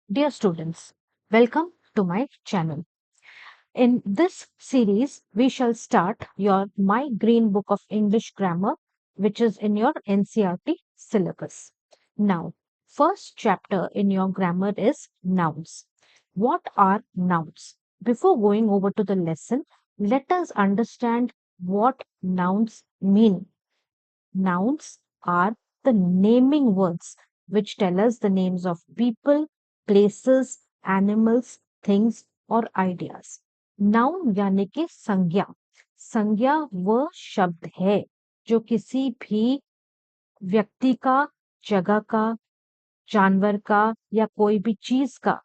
Dear students, welcome to my channel. In this series, we shall start your My Green Book of English Grammar, which is in your NCERT syllabus. Now, first chapter in your grammar is nouns. What are nouns? Before going over to the lesson, let us understand what nouns mean. Nouns are the naming words which tell us the names of people, places, animals, things और ideas. Noun यानी कि संज्ञा। संज्ञा वह शब्द है जो किसी भी व्यक्ति का, जगह का, जानवर का या कोई भी चीज का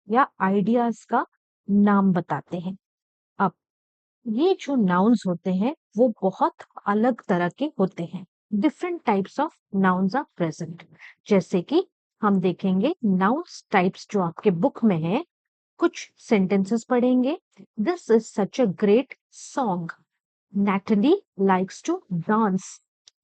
या आइडियाज का नाम बताते हैं। अब ये जो नाउन्स होते हैं वो बहुत अलग तरह के होते हैं। Different types of nouns are present. जैसे कि हम देखेंगे नाउन्स टाइप्स जो आपके बुक में है, कुछ सेंटेंसेस पढ़ेंगे। This is such a great song. Natalie likes to dance.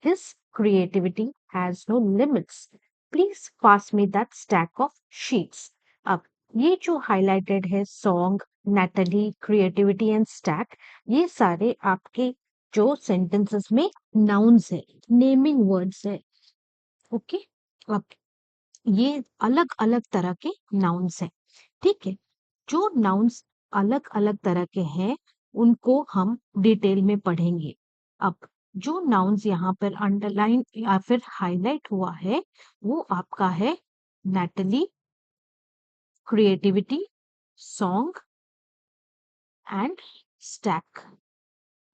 His creativity has no limits. Please pass me that stack of sheets. अब ये जो हाईलाइटेड है song, Natalie, creativity and stack, ये सारे आपके जो सेंटेंसेस में नाउन्स है, नेमिंग वर्ड्स है। ओके, अब ये अलग अलग तरह के नाउन्स है। ठीक है, जो नाउन्स अलग अलग तरह के हैं उनको हम डिटेल में पढ़ेंगे। अब जो नाउन्स यहाँ पर अंडरलाइन या फिर हाईलाइट हुआ है वो आपका है Natalie, creativity, song, and stack.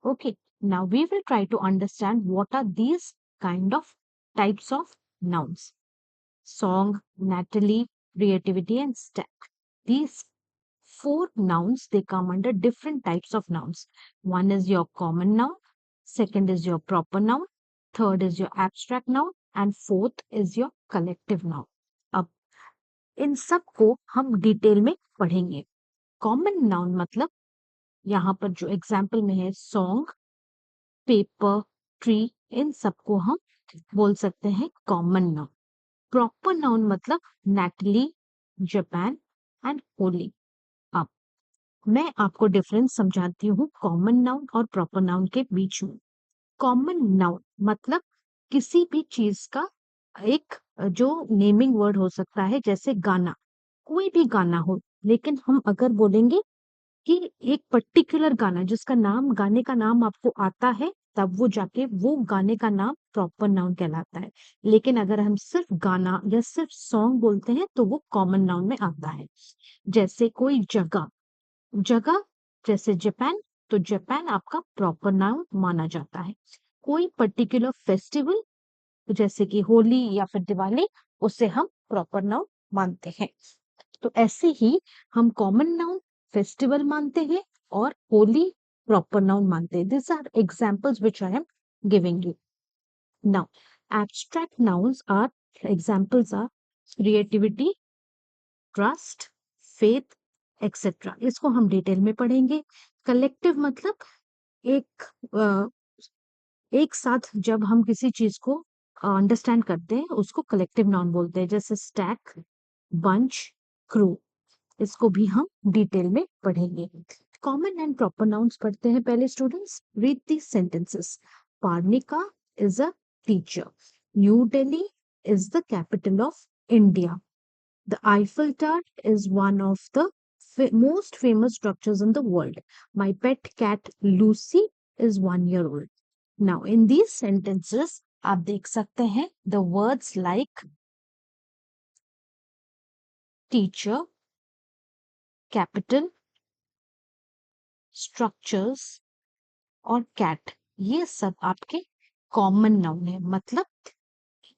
Okay, now we will try to understand what are these kind of types of nouns. Song, Natalie, creativity, and stack. These four nouns, they come under different types of nouns. One is your common noun, second is your proper noun, third is your abstract noun, and fourth is your collective noun. अब इन सब को हम detail में पढ़ेंगे। Common noun मतलब यहाँ पर जो एग्जाम्पल में है सॉन्ग, पेपर, ट्री, इन सबको हम बोल सकते हैं कॉमन नाउन। प्रॉपर नाउन मतलब नैटली, जापान एंड होली। अब मैं आपको डिफरेंस समझाती हूँ कॉमन नाउन और प्रॉपर नाउन के बीच में। कॉमन नाउन मतलब किसी भी चीज का एक जो नेमिंग वर्ड हो सकता है, जैसे गाना, कोई भी गाना हो, लेकिन हम अगर बोलेंगे कि एक पर्टिकुलर गाना जिसका नाम, गाने का नाम आपको आता है, तब वो जाके वो गाने का नाम प्रॉपर नाउन कहलाता है। लेकिन अगर हम सिर्फ गाना या सिर्फ सॉन्ग बोलते हैं तो वो कॉमन नाउन में आता है। जैसे कोई जगह, जगह जैसे जापान, तो जापान आपका प्रॉपर नाउन माना जाता है। कोई पर्टिकुलर फेस्टिवल जैसे कि होली या फिर दिवाली, उसे हम प्रॉपर नाउन मानते हैं। तो ऐसे ही हम कॉमन नाउन फेस्टिवल मानते हैं और होली प्रॉपर नाउन मानते हैं। This are examples which I am giving you. Now abstract nouns are examples are creativity, trust, faith, etcetera. इसको हम डिटेल में पढ़ेंगे। कलेक्टिव मतलब एक एक साथ जब हम किसी चीज को अंडरस्टैंड करते हैं उसको कलेक्टिव नाउन बोलते हैं, जैसे स्टैक, बंच, क्रू। इसको भी हम डिटेल में पढ़ेंगे। कॉमन एंड प्रॉपर नाउन्स पढ़ते हैं पहले students. Read the sentences. Parnika is a teacher. New Delhi is the capital of India. The Eiffel Tower is one of the most famous structures in the world. My pet cat Lucy is 1 year old. Now, in these sentences, आप देख सकते हैं the words like teacher, capital, structures और cat, ये सब आपके common noun है। मतलब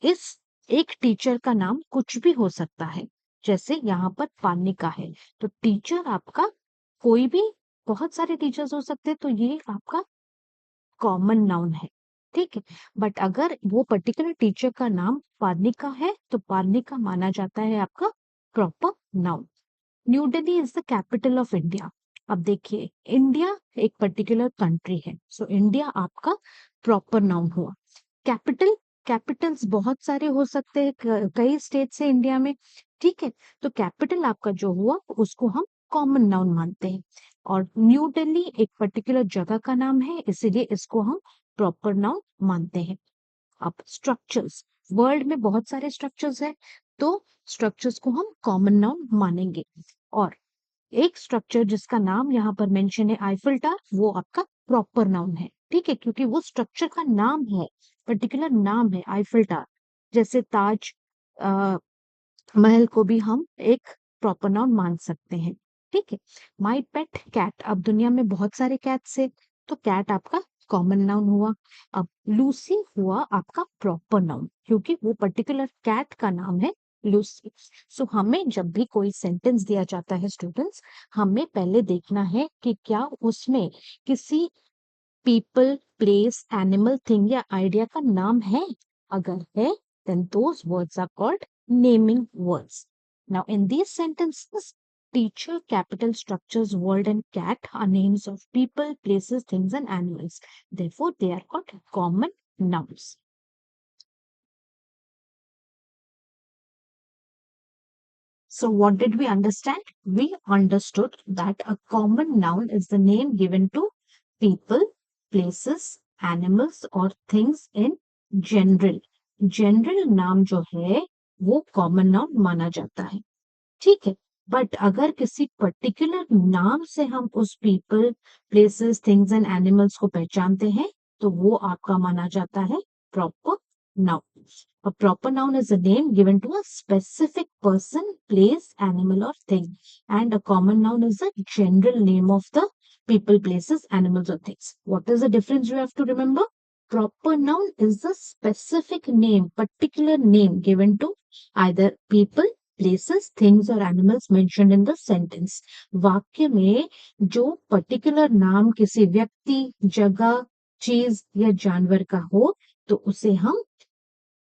इस एक टीचर का नाम कुछ भी हो सकता है। जैसे यहाँ पर पानिका है, तो टीचर आपका कोई भी, बहुत सारे टीचर्स हो सकते हैं, तो ये आपका कॉमन नाउन है। ठीक है, बट अगर वो पर्टिकुलर टीचर का नाम पार्निका है तो पार्निका माना जाता है आपका proper noun. New Delhi is the capital of India. अब देखिए, इंडिया एक पर्टिकुलर कंट्री है, सो इंडिया आपका प्रॉपर नाउन हुआ। कैपिटल, कैपिटल्स बहुत सारे हो सकते हैं, कई स्टेट्स है इंडिया में, ठीक है, तो कैपिटल आपका जो हुआ उसको हम कॉमन नाउन मानते हैं। और न्यू दिल्ली एक पर्टिकुलर जगह का नाम है, इसीलिए इसको हम प्रॉपर नाउन मानते हैं। अब स्ट्रक्चर्स, वर्ल्ड में बहुत सारे स्ट्रक्चर्स है, तो स्ट्रक्चर्स को हम कॉमन नाउन मानेंगे। और एक स्ट्रक्चर जिसका नाम यहाँ पर मेंशन है आईफिल टावर, वो आपका प्रॉपर नाउन है। ठीक है, क्योंकि वो स्ट्रक्चर का नाम है, पर्टिकुलर नाम है आईफिल टावर। जैसे ताज महल को भी हम एक प्रॉपर नाउन मान सकते हैं। ठीक है, माई पेट कैट, अब दुनिया में बहुत सारे कैट्स है, तो कैट आपका कॉमन नाउन हुआ। अब लूसी हुआ आपका प्रॉपर नाउन, क्योंकि वो पर्टिकुलर कैट का नाम है लूसी। सो हमें जब भी कोई सेंटेंस दिया जाता है स्टूडेंट्स, हमें पहले देखना है कि क्या उसमें किसी पीपल, प्लेस, एनिमल, थिंग या आइडिया का नाम है। अगर है, then those words are called naming words. Now, in these sentences, teacher, capital, structures, world, and cat are names of people, places, things, and animals. Therefore, they are called common nouns. So, what did we understand? We understood that a common noun is the name given to people, places, animals, or things in general. General नाम जो है वो common noun माना जाता है। ठीक है, but अगर किसी पर्टिकुलर नाम से हम उस people, places, things and animals को पहचानते हैं, तो वो आपका माना जाता है proper noun. A proper noun is a name given to a specific person, place, animal, or thing. And a common noun is a general name of the people, places, animals, or things. What is the difference you have to remember? Proper noun is a specific name, particular name given to either people, places, things, or animals mentioned in the sentence. वाक्य में जो particular नाम किसी व्यक्ति, जगह, चीज या जानवर का हो, तो उसे हम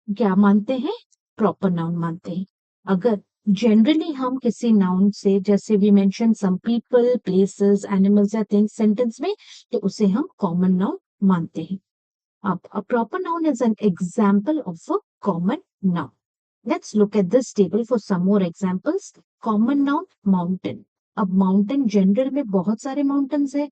क्या मानते हैं? प्रॉपर नाउन मानते हैं। अगर जनरली हम किसी नाउन से, जैसे we mention some people, places, animals या थिंग्स सेंटेंस में, तो उसे हम कॉमन नाउन मानते हैं। अब a proper noun is an example of a common noun. Let's look at this table for some more examples. Common noun mountain. अब mountain general में बहुत सारे माउंटेन्स है।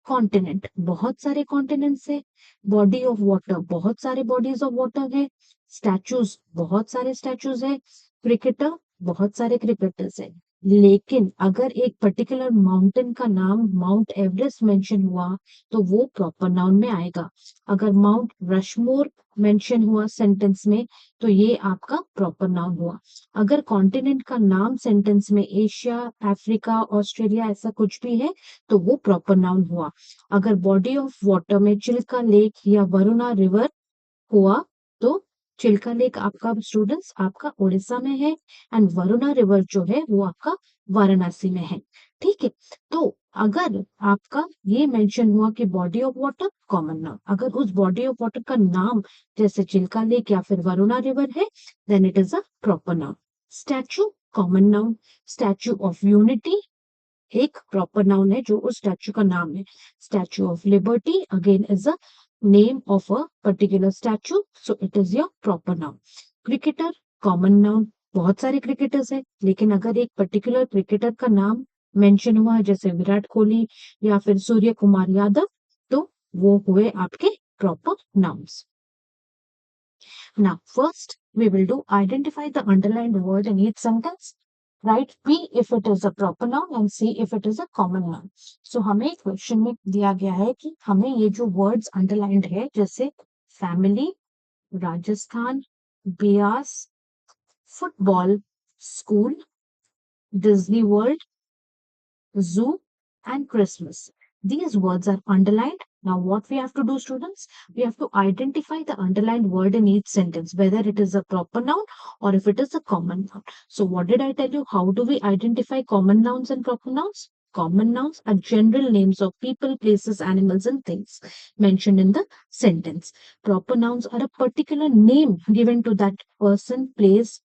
कॉन्टिनेंट, बहुत सारे कॉन्टिनेंट्स है। बॉडी ऑफ वाटर, बहुत सारे बॉडीज ऑफ वाटर है। स्टैचूज, बहुत सारे स्टैचूज है। क्रिकेटर, बहुत सारे क्रिकेटर्स है। लेकिन अगर एक पर्टिकुलर माउंटेन का नाम माउंट एवरेस्ट मेंशन हुआ, तो वो प्रॉपर नाउन में आएगा। अगर माउंट रशमोर मेंशन हुआ सेंटेंस में, तो ये आपका प्रॉपर नाउन हुआ। अगर कॉन्टिनेंट का नाम सेंटेंस में एशिया, अफ्रीका, ऑस्ट्रेलिया ऐसा कुछ भी है, तो वो प्रॉपर नाउन हुआ। अगर बॉडी ऑफ वाटर में चिल्का लेक या वरुणा रिवर हुआ, तो चिल्का लेक आपका स्टूडेंट्स आपका उड़ीसा में है, एंड वरुणा रिवर जो है वो आपका वाराणसी में है। ठीक है, तो अगर आपका ये मेंशन हुआ कि body of water common noun, अगर उस बॉडी ऑफ वाटर का नाम जैसे चिल्का लेक या फिर वरुणा रिवर है, then it is a proper noun. Statue common noun. Statue of unity एक प्रॉपर नाउन है जो उस स्टैचू का नाम है। Statue of liberty again is a name of a particular statue, so it is your proper noun. Cricketer common noun, बहुत सारे cricketers है, लेकिन अगर एक पर्टिकुलर क्रिकेटर का नाम मेंशन हुआ है जैसे विराट कोहली या फिर सूर्य कुमार यादव, तो वो हुए आपके proper nouns. Now, first we will do identify the underlined word in each sentence. Write P if it is a proper noun and C if it is a common noun. So हमें question में दिया गया है कि हमें ये जो words underlined है, जैसे family, Rajasthan, Beas, football, school, Disney world, zoo, and Christmas. These words are underlined. Now, what we have to do, students? We have to identify the underlined word in each sentence, whether it is a proper noun or if it is a common noun. So, what did I tell you? How do we identify common nouns and proper nouns? Common nouns are general names of people, places, animals, and things mentioned in the sentence. Proper nouns are a particular name given to that person, place,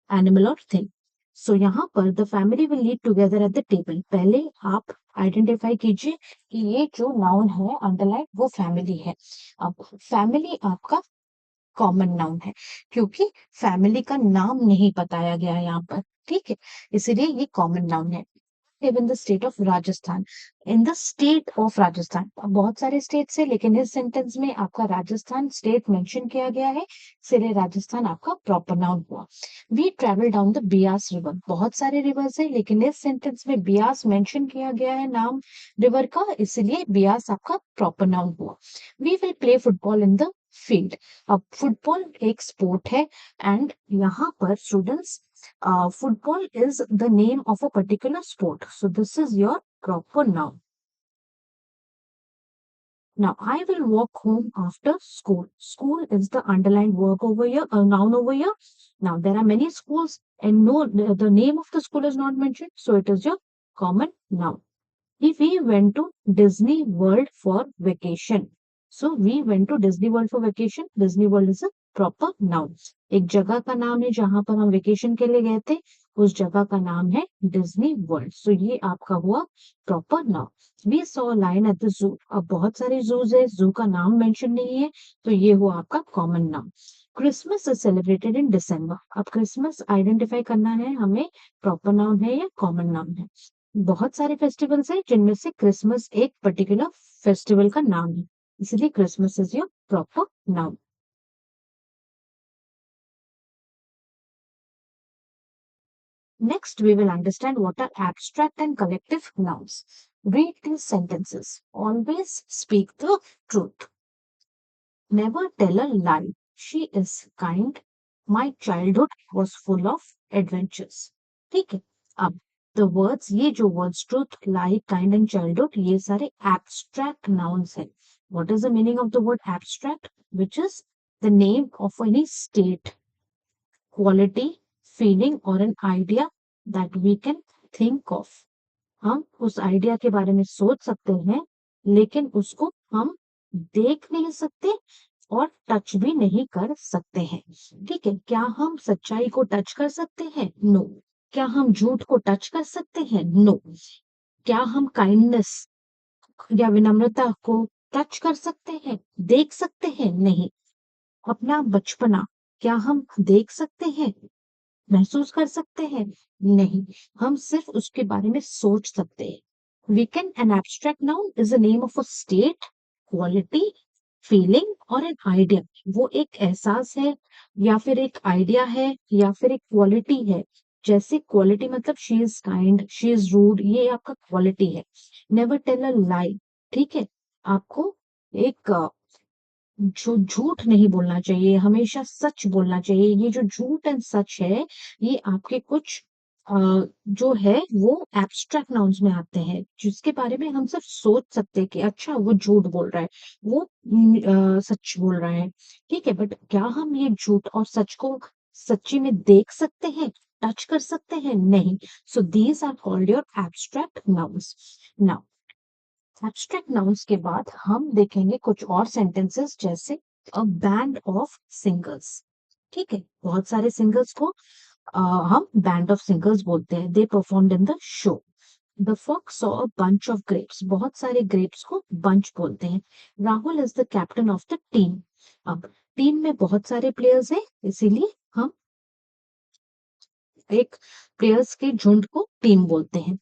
animal, or thing. सो यहाँ पर the family will eat together at the table. पहले आप identify कीजिए कि ये जो noun है underline वो फैमिली है। अब फैमिली आपका कॉमन नाउन है, क्योंकि फैमिली का नाम नहीं बताया गया है यहाँ पर। ठीक है, इसीलिए ये कॉमन नाउन है। Live in the state of Rajasthan, in the state of Rajasthan, अब बहुत सारे स्टेट्स है लेकिन इस सेंटेंस में आपका राजस्थान स्टेट मेंशन किया गया है, इसलिए राजस्थान आपका प्रॉपर नाउन हुआ। We travel down the Beas river, बहुत सारे रिवर्स है लेकिन इस सेंटेंस में बियास मेंशन किया गया है नाम रिवर का, इसलिए बियास आपका प्रॉपर नाउन हुआ। We will play football in the field, अब फुटबॉल एक स्पोर्ट है एंड यहाँ पर students football is the name of a particular sport. So this is your proper noun. Now I will walk home after school. School is the underlined verb over here, a noun over here. Now there are many schools and no, the name of the school is not mentioned. So it is your common noun. If we went to Disney World for vacation. So we went to Disney World for vacation. Disney World is a proper noun. एक जगह का नाम है जहां पर हम vacation के लिए गए थे, उस जगह का नाम है डिज्नी वर्ल्ड। सो ये आपका हुआ proper noun. We saw lion at the zoo, अब बहुत सारे जूज है, जू का नाम मेंशन नहीं है, तो ये हुआ आपका common noun. Christmas is celebrated in December, अब क्रिसमस आइडेंटिफाई करना है हमें प्रॉपर नाउन है या कॉमन नाउन है। बहुत सारे फेस्टिवल्स हैं जिनमें से क्रिसमस एक पर्टिकुलर फेस्टिवल का नाम है, इसलिए Christmas is your proper noun. Next, we will understand what are abstract and collective nouns. Read these sentences. Always speak the truth. Never tell a lie. She is kind. My childhood was full of adventures. ठीक है, अब the words, ये जो words truth, lie, kind and childhood, ये सारे abstract nouns हैं. What is the meaning of the word abstract? Which is the name of any state, quality, feeling or an idea that we can think of. हम उस idea के बारे में सोच सकते हैं लेकिन उसको हम देख नहीं सकते और टच भी नहीं कर सकते हैं। ठीक है, क्या हम सच्चाई को टच कर सकते हैं? नो। क्या हम झूठ को टच कर सकते हैं? नो। क्या हम काइंडनेस या विनम्रता को टच कर सकते हैं, देख सकते हैं? नहीं। अपना बचपना क्या हम देख सकते हैं, महसूस कर सकते हैं? नहीं, हम सिर्फ उसके बारे में सोच सकते हैं। Weekend an abstract noun is the name of a state, quality, feeling और एन आइडिया। वो एक एहसास है या फिर एक आइडिया है या फिर एक क्वालिटी है। जैसे क्वालिटी मतलब she is kind, she is rude, ये आपका क्वालिटी है। नेवर टेल अ लाई, ठीक है, आपको एक जो झूठ नहीं बोलना चाहिए, हमेशा सच बोलना चाहिए। ये जो झूठ एंड सच है, ये आपके कुछ जो है वो एब्स्ट्रैक्ट नाउन्स में आते हैं, जिसके बारे में हम सिर्फ सोच सकते हैं कि अच्छा वो झूठ बोल रहा है, वो सच बोल रहा है। ठीक है, बट क्या हम ये झूठ और सच को सच्ची में देख सकते हैं, टच कर सकते हैं? नहीं। So these are called your abstract nouns. Now abstract nouns के बाद हम देखेंगे कुछ और सेंटेंसेस, जैसे अ बैंड ऑफ सिंगर्स। ठीक है, बहुत सारे सिंगर्स को हम बैंड ऑफ सिंगर्स बोलते हैं। They performed in the show. The fox saw a bunch of grapes, बहुत सारे ग्रेप्स को बंच बोलते हैं। Rahul is the captain of the team, अब टीम में बहुत सारे प्लेयर्स हैं, इसीलिए हम एक प्लेयर्स के झुंड को टीम बोलते हैं।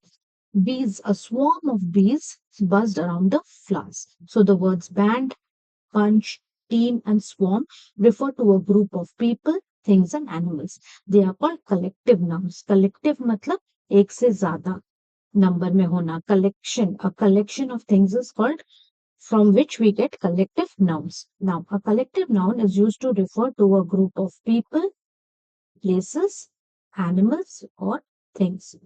Bees, a swarm of bees buzzed around the flowers. So the words band, bunch, team, and swarm refer to a group of people, things, and animals. They are called collective nouns. Collective मतलब एक से ज्यादा number में होना। Collection, a collection of things is called, from which we get collective nouns. Now, a collective noun is used to refer to a group of people, places, animals, or things.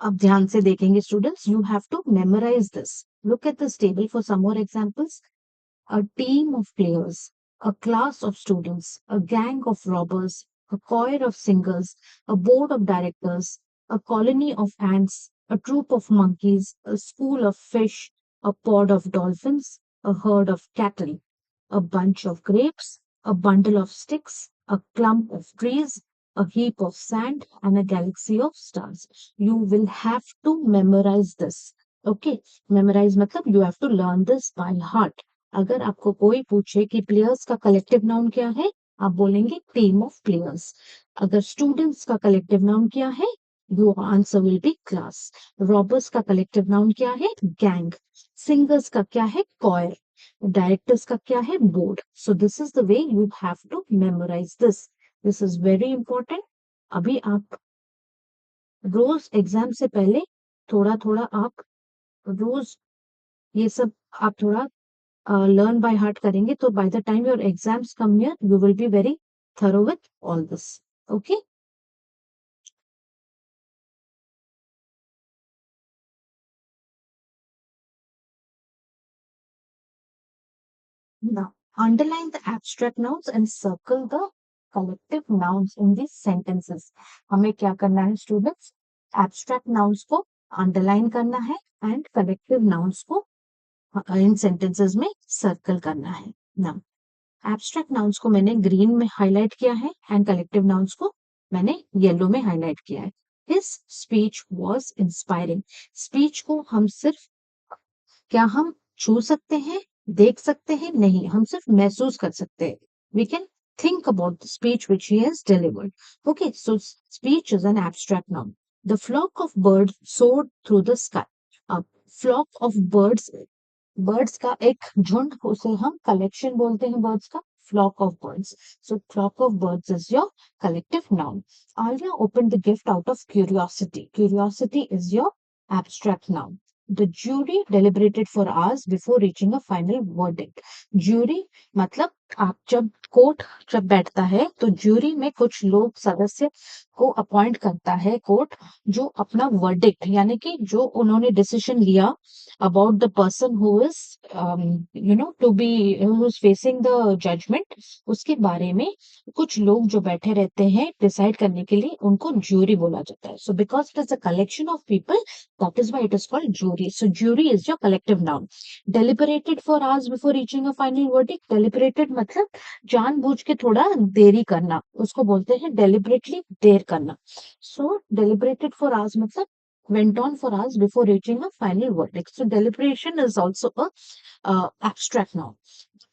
अब ध्यान से देखेंगे students, you have to memorise this. Look at this table for some more examples. A team of players, a class of students, a gang of robbers, a choir of singers, a board of directors, a colony of ants, a troop of monkeys, a school of fish, a pod of dolphins, a herd of cattle, a bunch of grapes, a bundle of sticks, a clump of trees, a heap of sand, and a galaxy of stars. You will have to memorize this. Okay, memorize matlab you have to learn this by heart. अगर आपको कोई पूछे कि players का collective noun क्या है, आप बोलेंगे टीम ऑफ प्लेयर्स। अगर स्टूडेंट्स का कलेक्टिव नाउन क्या है, your answer will be class. Robbers का कलेक्टिव नाउन क्या है, गैंग। सिंगर्स का क्या है, कॉयर। डायरेक्टर्स का क्या है, board. So this is the way you have to memorise this. This is very important. अभी आप रोज एग्जाम से पहले थोड़ा थोड़ा आप रोज ये सब आप थोड़ा learn by heart करेंगे, तो by the time your exams come here, you will be very thorough with all this. Okay? Now, underline the abstract nouns and circle the collective nouns in these sentences. हमें क्या करना है students? Abstract nouns को underline करना है and collective nouns को इन sentences में circle करना है. Now, एब्स्ट्रैक्ट नाउन्स को मैंने ग्रीन में हाईलाइट किया है एंड कलेक्टिव नाउन्स को मैंने येलो में हाईलाइट किया है. His speech was inspiring. Speech को हम सिर्फ क्या हम छू सकते हैं, देख सकते हैं? नहीं, हम सिर्फ महसूस कर सकते हैं. We can think about the speech which he has delivered. Okay, so speech is an abstract noun. The flock of birds soared through the sky. A flock of birds, birds का एक झुंड, उसे हम कलेक्शन बोलते हैं birds का, flock of birds. So flock of birds is your collective noun. Alia open the gift out of curiosity. Curiosity is your abstract noun. The jury deliberated for hours before reaching a final verdict. Jury मतलब आप जब court जब बैठता है तो jury में कुछ लोग सदस्य को अपॉइंट करता है कोर्ट, जो अपना वर्डिक्ट यानी कि जो उन्होंने डिसीजन लिया about the person who is to be who is facing the judgment, उसके बारे में कुछ लोग जो बैठे रहते हैं डिसाइड करने के लिए, उनको ज्यूरी बोला जाता है. So because it is a collection of people, that is why it is called jury. So jury is your collective noun. Deliberated for hours before reaching a final verdict. Deliberated मतलब जानबूझ के थोड़ा देरी करना, उसको बोलते हैं डेलिबरेटली देर करना. सो डेलिबरेटेड फॉर आवर्स मतलब went on for hours before reaching a final verdict. So deliberation is also a abstract noun.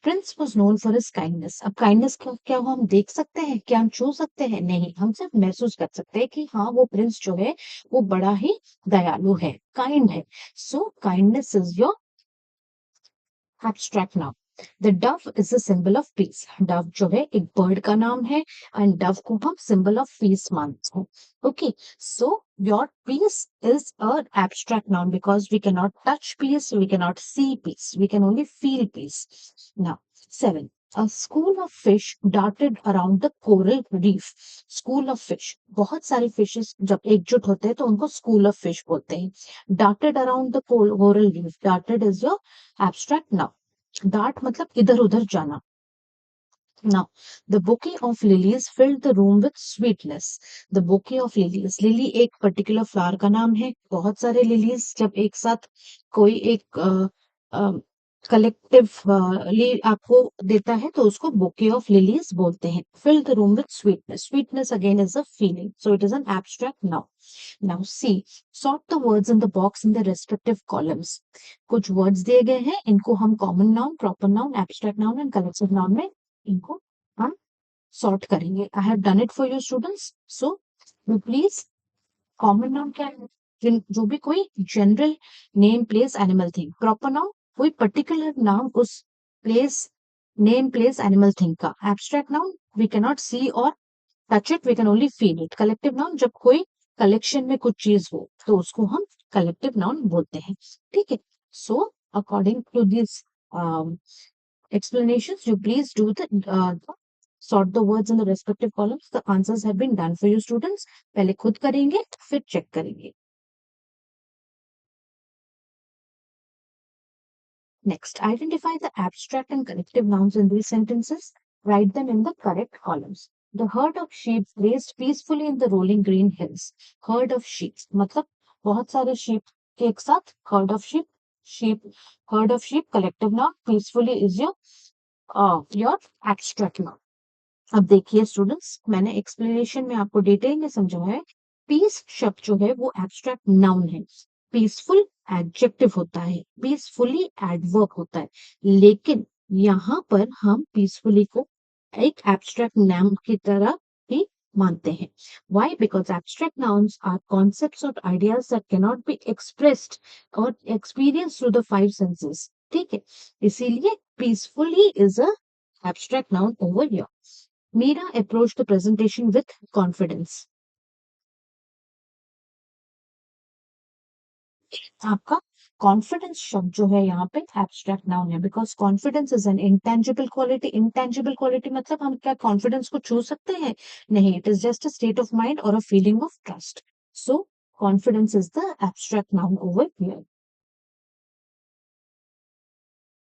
Prince was known for his kindness. अब kindness का क्या हम देख सकते हैं, क्या हम छू सकते हैं? नहीं, हम सिर्फ महसूस कर सकते हैं कि हाँ वो प्रिंस जो है वो बड़ा ही दयालु है, काइंड है. सो kindness is your abstract noun. The dove is a symbol of peace. Dove जो है एक बर्ड का नाम है एंड dove को हम symbol of peace मानते हैं. Okay, so your peace is an abstract noun because we cannot touch peace, we cannot see peace, we can only feel peace. Now, 7. A school of fish darted around the coral reef. School of fish. बहुत सारे fishes जब एकजुट होते हैं तो उनको school of fish बोलते हैं. Darted around the coral reef. Darted is your abstract noun. Dart मतलब इधर उधर जाना. Now, the bouquet of lilies filled the room with sweetness. The bouquet of lilies. Lily एक पर्टिकुलर फ्लावर का नाम है. बहुत सारे लिलीज जब एक साथ कोई एक कलेक्टिव आपको देता है तो उसको bouquet of lilies बोलते हैं. Fill the room with sweetness. Sweetness again is a feeling. So it is an abstract noun. Now see, sort the words in the box in the respective columns. कुछ words दिए गए हैं, इनको हम common noun, proper noun, abstract noun and collective noun में इनको हम sort करेंगे. I have done it for you students. So you please, common noun क्या है? जो भी कोई general name, place, animal, thing. Proper noun कोई particular नाम उस place, name, place, animal, thing का. Abstract noun we cannot see or touch it, we can only feel it. Collective noun जब कोई कलेक्शन में कुछ चीज हो तो उसको हम कलेक्टिव नाउन बोलते हैं. ठीक है. So according to this explanations, you please do the sort the words in the respective columns. The answers have been done for you students. पहले खुद करेंगे फिर चेक करेंगे. Next, identify the abstract and collective nouns in these sentences. Write them in the correct columns. The herd of sheep grazed peacefully in the rolling green hills. Herd of sheep मतलब बहुत सारे sheep के एक साथ. Herd of sheep, sheep, herd of sheep, collective noun. Peacefully is your abstract noun. अब देखिए students, मैंने explanation में आपको डिटेल में समझाया है. पीस शब्द जो है वो एब्स्ट्रैक्ट नाउन है. पीसफुल एडजेक्टिव होता है, पीसफुली एडवर्ब होता है, लेकिन यहाँ पर हम पीसफुली को एक एब्स्ट्रैक्ट नाउन की तरह ही मानते हैं. Why? Because abstract nouns are concepts or ideas that cannot be expressed or experienced through the five senses. ठीक है, इसीलिए peacefully is a abstract noun over here. Meera approached the presentation with confidence. आपका confidence शब्द जो है यहाँ पे abstract noun है, because confidence is an intangible quality. Intangible quality मतलब हम क्या कॉन्फिडेंस को छू सकते हैं? नहीं, it is just a state of mind और a feeling of trust. So confidence is the abstract noun over here.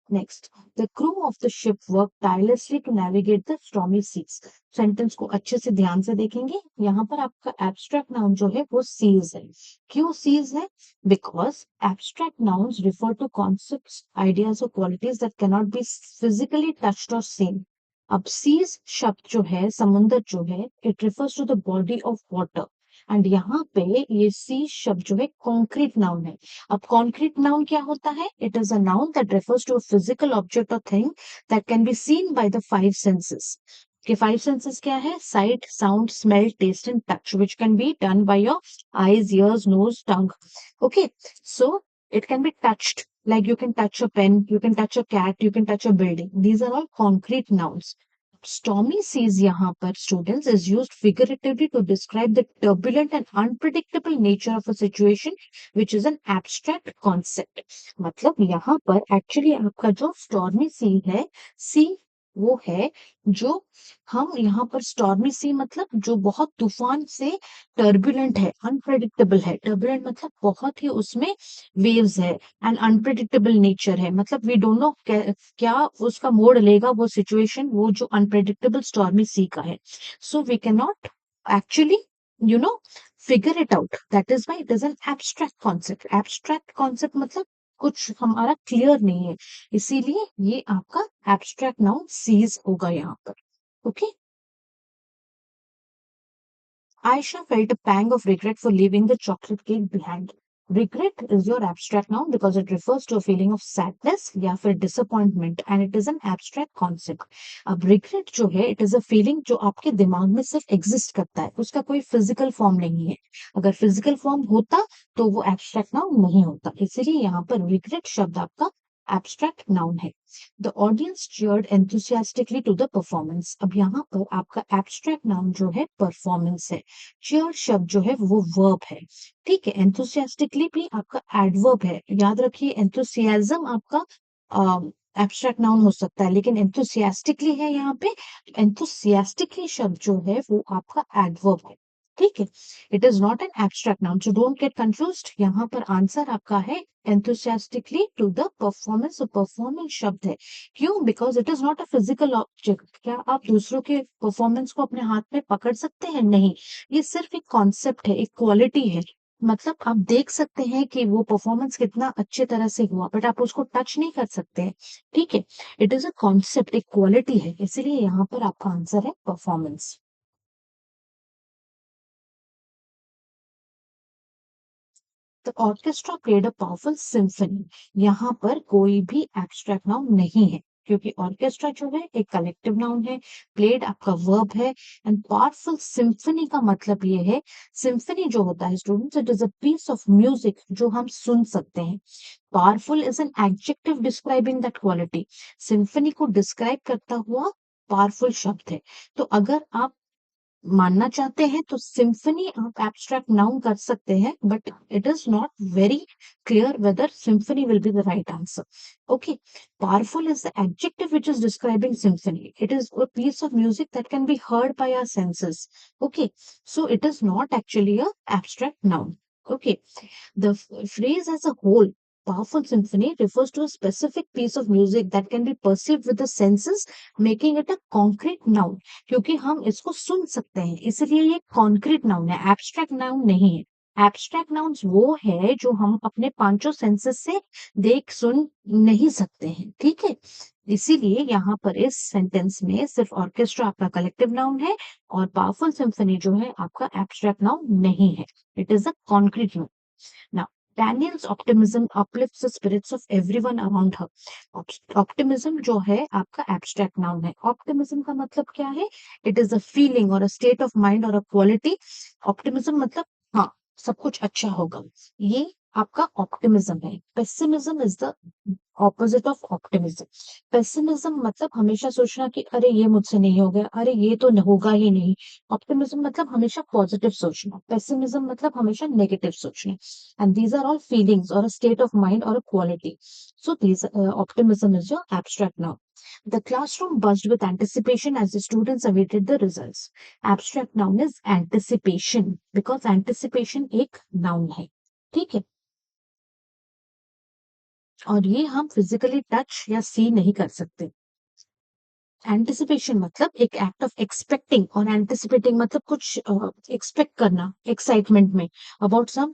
Next, the crew of the ship worked tirelessly to navigate the stormy seas. Sentence को अच्छे से ध्यान से देखेंगे. यहाँ पर आपका एब्स्ट्रैक्ट नाउन जो है वो सीज है. क्यों सीज है? Because abstract nouns refer to concepts, ideas और qualities that cannot be physically touched और सीन. अब सीज शब्द जो है, समुद्र जो है, it refers to the body of water. And यहाँ पे ये सी शब्द जो है कॉन्क्रीट नाउन है. अब कॉन्क्रीट नाउन क्या होता है? It is a noun that refers to a physical object और thing that can be seen by the five senses. के फाइव सेंसेस क्या है? Sight, sound, smell, taste and touch, which can be done by your eyes, ears, nose, tongue. Okay, so it can be touched, like you can touch a pen, you can touch a cat, you can touch a building. These are all concrete nouns. Stormy seas यहाँ पर students is used figuratively to describe the turbulent and unpredictable nature of a situation, which is an abstract concept. मतलब यहाँ पर actually आपका जो stormy sea है, sea वो है जो हम यहाँ पर stormy sea मतलब जो बहुत तूफान से टर्बुलेंट है, अनप्रेडिक्टेबल है. टर्बुलेंट मतलब बहुत ही उसमें वेव्स है, एंड अनप्रेडिक्टेबल नेचर है, मतलब वी डोंट नो क्या उसका मोड़ लेगा वो सिचुएशन, वो जो अनप्रेडिक्टेबल स्टॉर्मी सी का है. So we can not actually you know figure it out. That is why it is an abstract concept. Abstract concept मतलब कुछ हमारा क्लियर नहीं है, इसीलिए ये आपका एब्स्ट्रैक्ट नाउन सीज होगा यहाँ पर. Okay. Aisha felt a pang of regret for leaving the chocolate cake behind. Regret is your abstract noun because it refers to a feeling of sadness या फिर disappointment, and it is an abstract concept. अब regret जो है, it is a feeling जो आपके दिमाग में सिर्फ exist करता है, उसका कोई physical form नहीं है. अगर physical form होता तो वो abstract noun नहीं होता, इसलिए यहाँ पर regret शब्द आपका abstract noun है. The audience cheered enthusiastically to the performance. अब यहाँ पर आपका abstract noun जो है performance है. cheer शब्द जो है वो verb है. ठीक है, enthusiastically भी आपका adverb है. याद रखिए enthusiasm आपका abstract noun हो सकता है, लेकिन enthusiastically है यहाँ पे. enthusiastically शब्द जो है वो आपका adverb है. ठीक है, it is not an abstract noun, so don't get confused. यहाँ पर आंसर आपका है enthusiastically to the performance. so performance शब्द है. क्यों? Because it is not a physical object. क्या आप दूसरों के परफॉर्मेंस को अपने हाथ में पकड़ सकते हैं? नहीं, ये सिर्फ एक कॉन्सेप्ट है, एक क्वालिटी है. मतलब आप देख सकते हैं कि वो परफॉर्मेंस कितना अच्छे तरह से हुआ, बट आप उसको टच नहीं कर सकते हैं. ठीक है, इट इज अ कॉन्सेप्ट, एक क्वालिटी है, इसलिए यहाँ पर आपका आंसर है performance. The orchestra played a powerful symphony. यहाँ पर कोई भी एब्स्ट्रैक्ट नाउन नहीं है, क्योंकि ऑर्केस्ट्रा जो है एक कलेक्टिव नाउन है. प्लेड आपका वर्ब है, एंड पावरफुल सिम्फनी का मतलब ये है, सिम्फनी जो होता है students, it is a piece of music जो हम सुन सकते हैं. Powerful is an adjective describing that quality. Symphony को डिस्क्राइब करता हुआ पावरफुल शब्द है. तो अगर आप मानना चाहते हैं तो सिम्फनी आप एब्स्ट्रैक्ट नाउन कर सकते हैं, but it is not very clear whether symphony will be the right answer. Okay, powerful is the adjective which is describing symphony. It is a piece of music that can be heard by our senses. Okay, so it is not actually a abstract noun. Okay, the phrase as a whole, powerful symphony, refers to a specific piece of music that can be perceived with the senses, making it a concrete noun. क्योंकि हम इसको सुन सकते हैं, इसलिए ये concrete noun है, abstract noun नहीं है. एब्स्ट्रैक्ट नाउन्स वो है जो हम अपने पांचों सेंसेस से देख सुन नहीं सकते हैं. ठीक है, इसीलिए यहाँ पर इस सेंटेंस में सिर्फ ऑर्केस्ट्रा आपका कलेक्टिव नाउन है, और पावरफुल सिम्फनी जो है आपका एब्स्ट्रैक्ट नाउन नहीं है. It is a concrete noun. Daniel's optimism uplifts the spirits of everyone around her. Optimism जो है आपका abstract noun है. Optimism का मतलब क्या है? It is a feeling or a state of mind or a quality. Optimism मतलब हाँ सब कुछ अच्छा होगा. ये आपका optimism है. Pessimism is the opposite of optimism. Pessimism मतलब हमेशा सोचना कि अरे ये मुझसे नहीं हो गया, अरे ये तो होगा ही नहीं. Optimism मतलब हमेशा positive सोचना. Pessimism मतलब हमेशा negative सोचना. And these are all feelings or a state of mind or a quality. So these optimism is your abstract noun. The classroom buzzed with anticipation as the students awaited the results. Abstract noun is anticipation because anticipation एक noun है. ठीक है. और ये हम physically touch या सी नहीं कर सकते. एंटिसिपेशन मतलब एक एक्ट ऑफ एक्सपेक्टिंग और एंटिसिपेटिंग मतलब कुछ एक्सपेक्ट करना एक्साइटमेंट में about some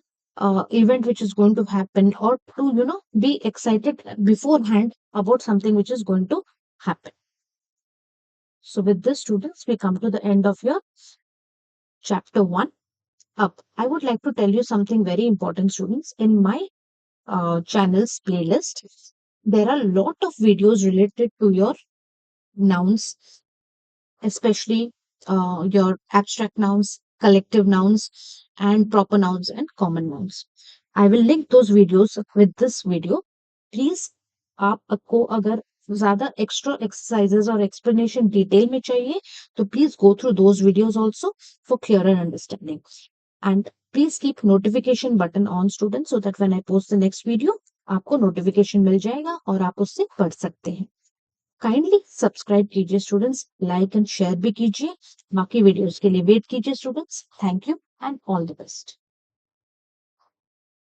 event which is going to happen or to be excited beforehand about something which is going to happen. So with this students we come to the end of your chapter 1 up. I would like to tell you something very important students. In my channel's playlist there are a lot of videos related to your nouns, especially your abstract nouns, collective nouns, and proper nouns and common nouns. I will link those videos with this video. Please, आपको अगर ज़्यादा extra exercises or explanation detail में चाहिए, तो please go through those videos also for clearer understanding. And please keep notification button on students so that when I post the next video, आपको notification मिल जाएगा और आप उससे पढ़ सकते हैं. काइंडली सब्सक्राइब कीजिए स्टूडेंट्स, लाइक एंड शेयर भी कीजिए. बाकी वीडियोस के लिए वेट कीजिए students. Thank you and all the best.